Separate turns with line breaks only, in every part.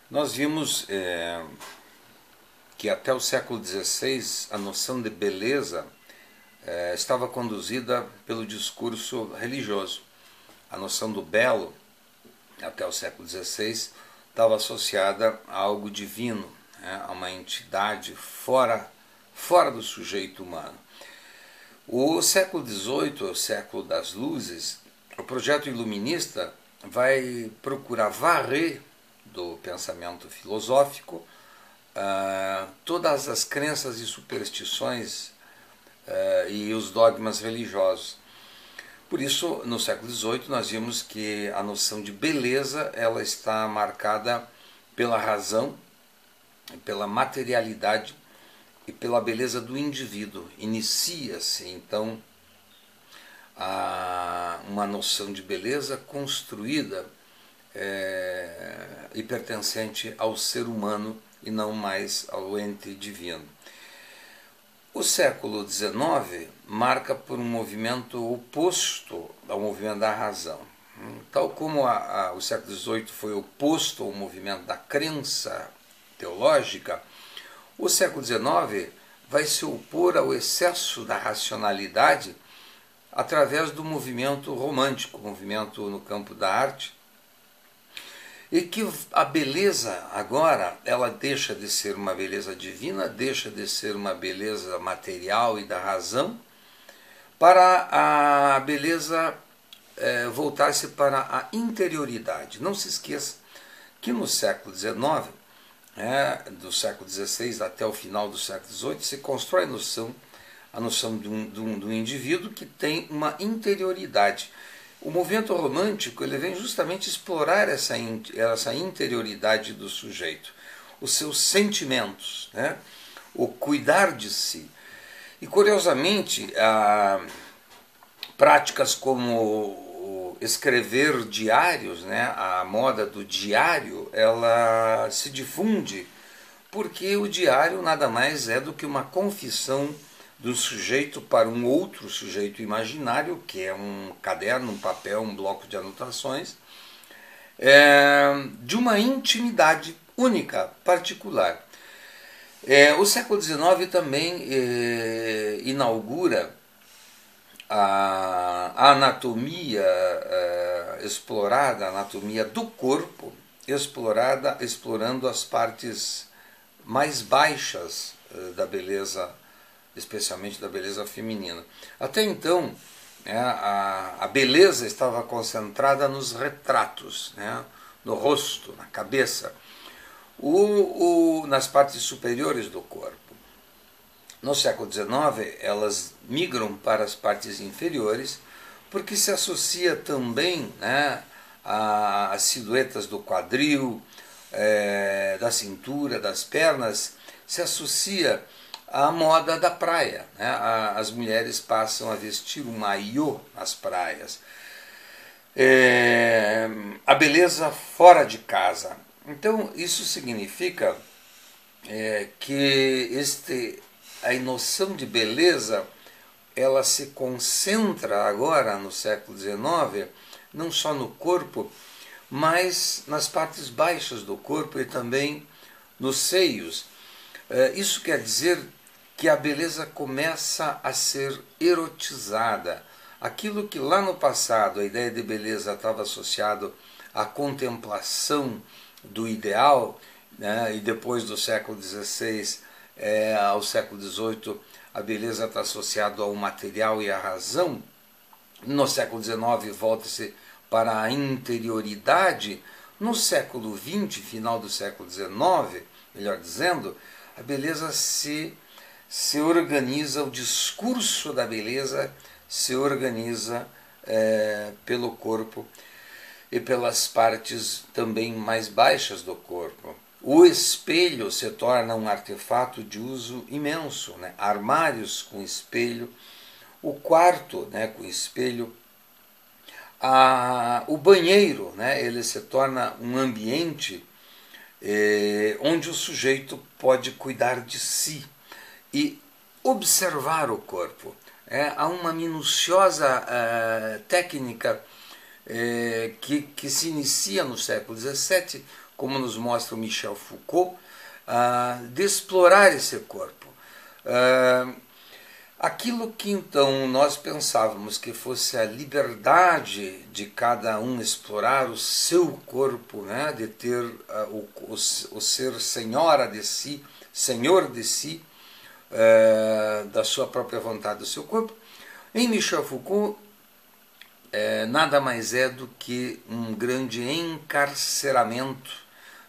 Nós vimos que até o século XVI a noção de beleza estava conduzida pelo discurso religioso. A noção do belo, até o século XVI, estava associada a algo divino, a uma entidade fora do sujeito humano. O século XVIII, o século das luzes, o projeto iluminista vai procurar varrer do pensamento filosófico todas as crenças e superstições e os dogmas religiosos. Por isso, no século XVIII, nós vimos que a noção de beleza ela está marcada pela razão, pela materialidade e pela beleza do indivíduo. Inicia-se, então, uma noção de beleza construída e pertencente ao ser humano e não mais ao ente divino. O século XIX marca por um movimento oposto ao movimento da razão. Tal como o século XVIII foi oposto ao movimento da crença teológica, o século XIX vai se opor ao excesso da racionalidade através do movimento romântico, movimento no campo da arte, e que a beleza agora ela deixa de ser uma beleza divina, deixa de ser uma beleza material e da razão, para a beleza voltar-se para a interioridade. Não se esqueça que no século XIX, do século XVI até o final do século XVIII, se constrói a noção de um indivíduo que tem uma interioridade. O movimento romântico ele vem justamente explorar essa interioridade do sujeito, os seus sentimentos, o cuidar de si. E, curiosamente, práticas como escrever diários, a moda do diário, ela se difunde porque o diário nada mais é do que uma confissão do sujeito para um outro sujeito imaginário, que é um caderno, um papel, um bloco de anotações, de uma intimidade única, particular. O século XIX também inaugura a anatomia explorada, a anatomia do corpo, explorando as partes mais baixas da beleza, especialmente da beleza feminina. Até então, a beleza estava concentrada nos retratos, no rosto, na cabeça, nas partes superiores do corpo. No século XIX, elas migram para as partes inferiores, porque se associa também às silhuetas do quadril, da cintura, das pernas, se associa à moda da praia. As mulheres passam a vestir um maiô nas praias. A beleza fora de casa. Então, isso significa que a noção de beleza ela se concentra agora no século XIX, não só no corpo, mas nas partes baixas do corpo e também nos seios. Isso quer dizer que a beleza começa a ser erotizada. Aquilo que lá no passado a ideia de beleza estava associado à contemplação do ideal, e depois do século XVI ao século XVIII a beleza está associada ao material e à razão. No século XIX volta-se para a interioridade. No século XX, final do século XIX, melhor dizendo, a beleza se organiza, o discurso da beleza se organiza pelo corpo e pelas partes também mais baixas do corpo. O espelho se torna um artefato de uso imenso, armários com espelho, o quarto com espelho, o banheiro, ele se torna um ambiente onde o sujeito pode cuidar de si e observar o corpo. Há uma minuciosa técnica que se inicia no século XVII como nos mostra o Michel Foucault, de explorar esse corpo. Aquilo que então nós pensávamos que fosse a liberdade de cada um explorar o seu corpo, né, de ter o ser senhora de si, senhor de si, da sua própria vontade, do seu corpo, em Michel Foucault nada mais é do que um grande encarceramento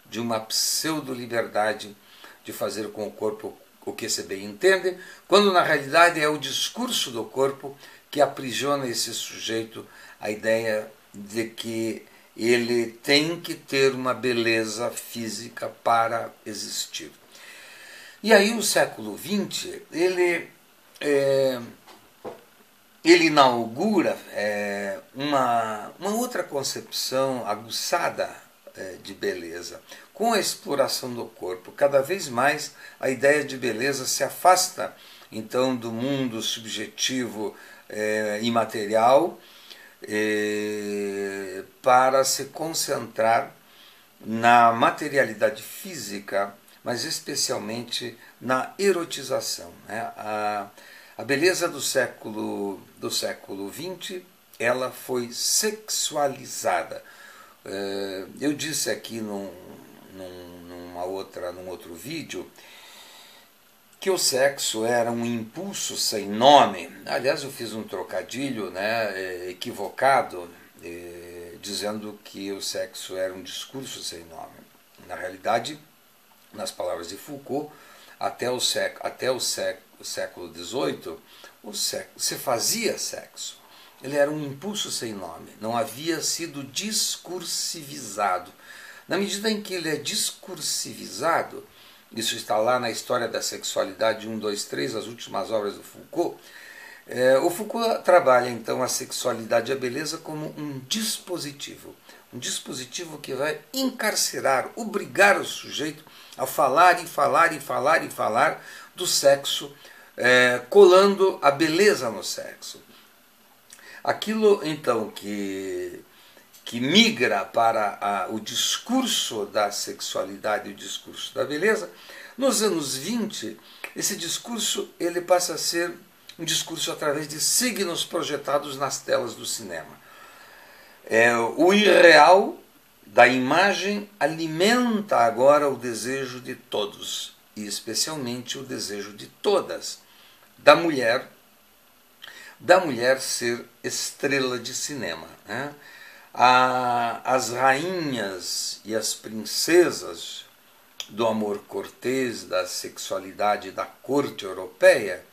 de uma pseudo-liberdade de fazer com o corpo o que se bem entende, quando na realidade é o discurso do corpo que aprisiona esse sujeito a ideia de que ele tem que ter uma beleza física para existir. E aí o século XX, ele inaugura uma outra concepção aguçada de beleza, com a exploração do corpo. Cada vez mais a ideia de beleza se afasta então do mundo subjetivo imaterial para se concentrar na materialidade física, mas especialmente na erotização, né? A beleza do século XX, ela foi sexualizada. Eu disse aqui num outro vídeo que o sexo era um impulso sem nome. Aliás, eu fiz um trocadilho, né, equivocado, dizendo que o sexo era um discurso sem nome. Na realidade, nas palavras de Foucault, até o século XVIII, se fazia sexo. Ele era um impulso sem nome, não havia sido discursivizado. Na medida em que ele é discursivizado, isso está lá na História da Sexualidade 1, 2, 3, as últimas obras do Foucault, o Foucault trabalha então a sexualidade e a beleza como um dispositivo que vai encarcerar, obrigar o sujeito a falar e falar e falar e falar do sexo, colando a beleza no sexo. Aquilo então que migra para o discurso da sexualidade e o discurso da beleza, nos anos 20, esse discurso ele passa a ser um discurso através de signos projetados nas telas do cinema. O irreal da imagem alimenta agora o desejo de todos, e especialmente o desejo de todas, da mulher ser estrela de cinema, né? As rainhas e as princesas do amor cortês, da sexualidade da corte europeia,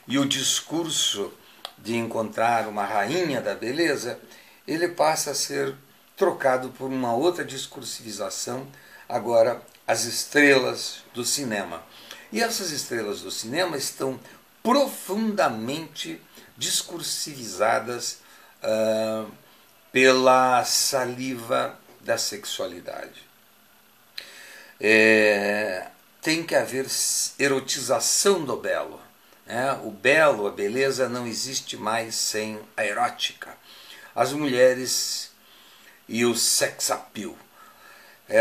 e o discurso de encontrar uma rainha da beleza, ele passa a ser trocado por uma outra discursivização, agora as estrelas do cinema. E essas estrelas do cinema estão profundamente discursivizadas pela saliva da sexualidade. Tem que haver erotização do belo. O belo, a beleza, não existe mais sem a erótica. As mulheres e o sex appeal.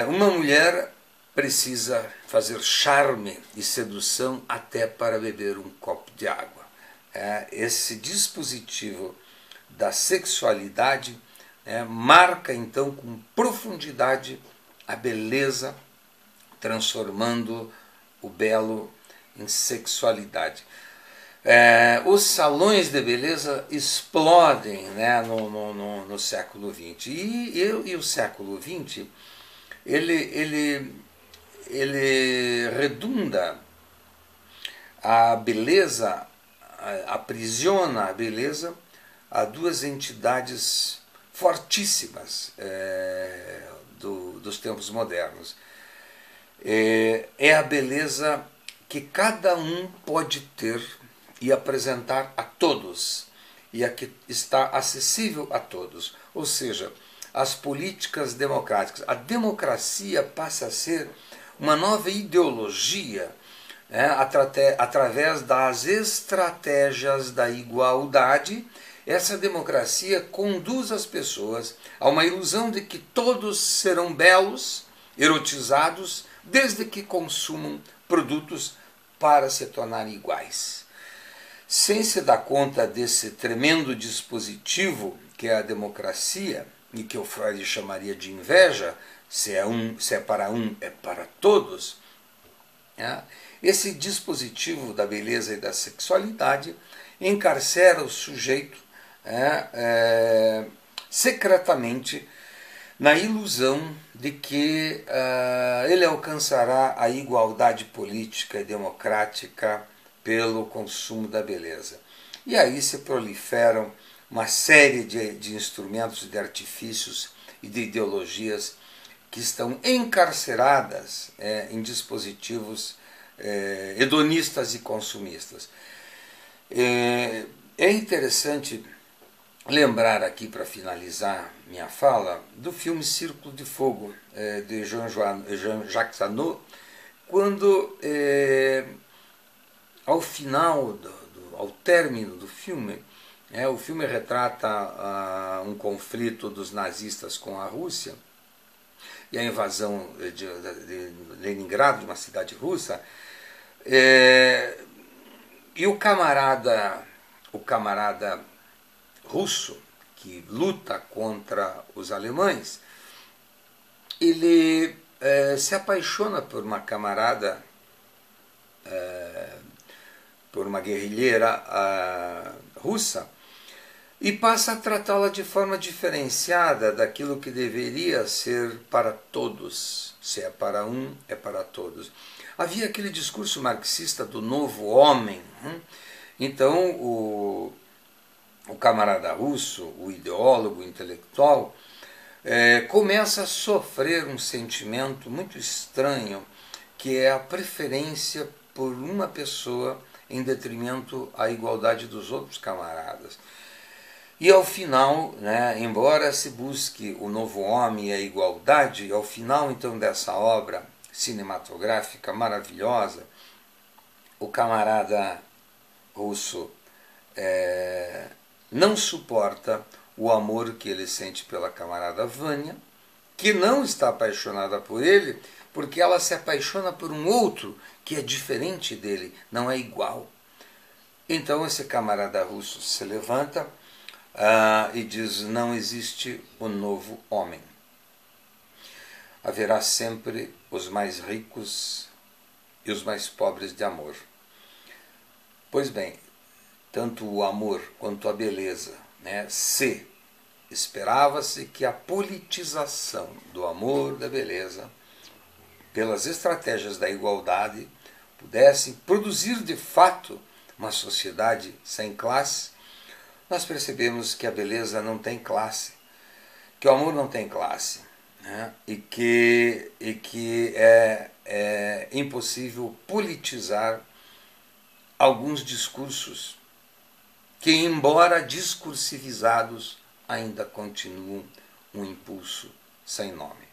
Uma mulher precisa fazer charme e sedução até para beber um copo de água. Esse dispositivo da sexualidade marca então com profundidade a beleza, transformando o belo em sexualidade. Os salões de beleza explodem, né, no século XX. E o século XX ele redunda a beleza, aprisiona a beleza a duas entidades fortíssimas dos tempos modernos. É a beleza que cada um pode ter e apresentar a todos, e a que está acessível a todos, ou seja, as políticas democráticas. A democracia passa a ser uma nova ideologia, através das estratégias da igualdade. Essa democracia conduz as pessoas a uma ilusão de que todos serão belos erotizados, desde que consumam produtos para se tornarem iguais. Sem se dar conta desse tremendo dispositivo que é a democracia, e que o Freud chamaria de inveja, se é para um, é para todos, esse dispositivo da beleza e da sexualidade encarcera o sujeito secretamente na ilusão de que ele alcançará a igualdade política e democrática pelo consumo da beleza. E aí se proliferam uma série de instrumentos, de artifícios e de ideologias que estão encarceradas em dispositivos hedonistas e consumistas. É interessante lembrar aqui, para finalizar minha fala, do filme Círculo de Fogo, de Jean-Jacques Annaud, quando, ao final, ao término do filme, o filme retrata um conflito dos nazistas com a Rússia e a invasão de Leningrado, de uma cidade russa, e o camarada russo que luta contra os alemães, ele se apaixona por uma camarada, por uma guerrilheira russa, e passa a tratá-la de forma diferenciada daquilo que deveria ser para todos. Se é para um, é para todos. Havia aquele discurso marxista do novo homem. Então, o camarada russo, o ideólogo, o intelectual, começa a sofrer um sentimento muito estranho, que é a preferência por uma pessoa em detrimento à igualdade dos outros camaradas. E ao final, embora se busque o novo homem e a igualdade, ao final então dessa obra cinematográfica maravilhosa, o camarada russo não suporta o amor que ele sente pela camarada Vânia, que não está apaixonada por ele, porque ela se apaixona por um outro que é diferente dele, não é igual. Então esse camarada russo se levanta e diz: não existe o novo homem. Haverá sempre os mais ricos e os mais pobres de amor. Pois bem, tanto o amor quanto a beleza, esperava-se que a politização do amor, da beleza, pelas estratégias da igualdade, pudessem produzir de fato uma sociedade sem classe. Nós percebemos que a beleza não tem classe, que o amor não tem classe, e que é impossível politizar alguns discursos que, embora discursivizados, ainda continuam um impulso sem nome.